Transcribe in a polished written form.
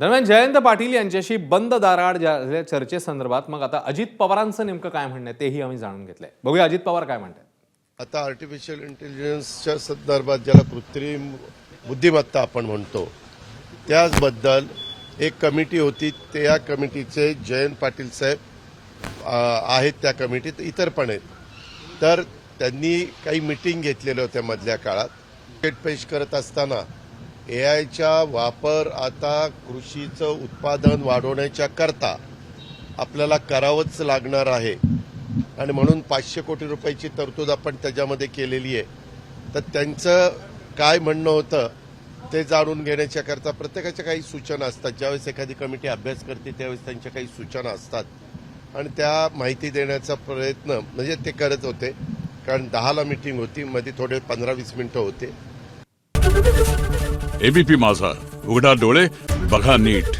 दरम्यान जयंत पाटील यांच्याशी बंद दाराआड झालेल्या चर्चेसंदर्भात मग आता अजित पवारांचं नेमकं काय म्हणणं आहे तेही आम्ही जाणून घेतलंय. बघूया अजित पवार काय म्हणतात. आता आर्टिफिशियल इंटेलिजन्सच्या संदर्भात ज्याला कृत्रिम बुद्धिमत्ता आपण म्हणतो त्याचबद्दल एक कमिटी होती. त्या कमिटीचे जयंत पाटील साहेब आहेत त्या कमिटीत, इतर पण आहेत. तर त्यांनी काही मीटिंग घेतलेल्या होत्या मधल्या काळात. बजेट पेश करत असताना एआयचा वापर आता कृषीचं उत्पादन वाढवण्याच्या करता आपल्याला करावंच लागणार आहे आणि म्हणून 500 कोटी रुपयाची तरतूद आपण त्याच्यामध्ये केलेली आहे. तर त्यांचं काय म्हणणं होतं ते जाणून घेण्याच्या करता प्रत्येकाच्या काही सूचना असतात. ज्यावेळेस एखादी कमिटी अभ्यास करते त्यावेळेस त्यांच्या काही सूचना असतात आणि त्या माहिती देण्याचा प्रयत्न म्हणजे ते करत होते. कारण 10ला मीटिंग होती, मध्ये थोडे 15-20 मिनिटं होते. एबीपी माझा, उघडा डोळे बघा नीट.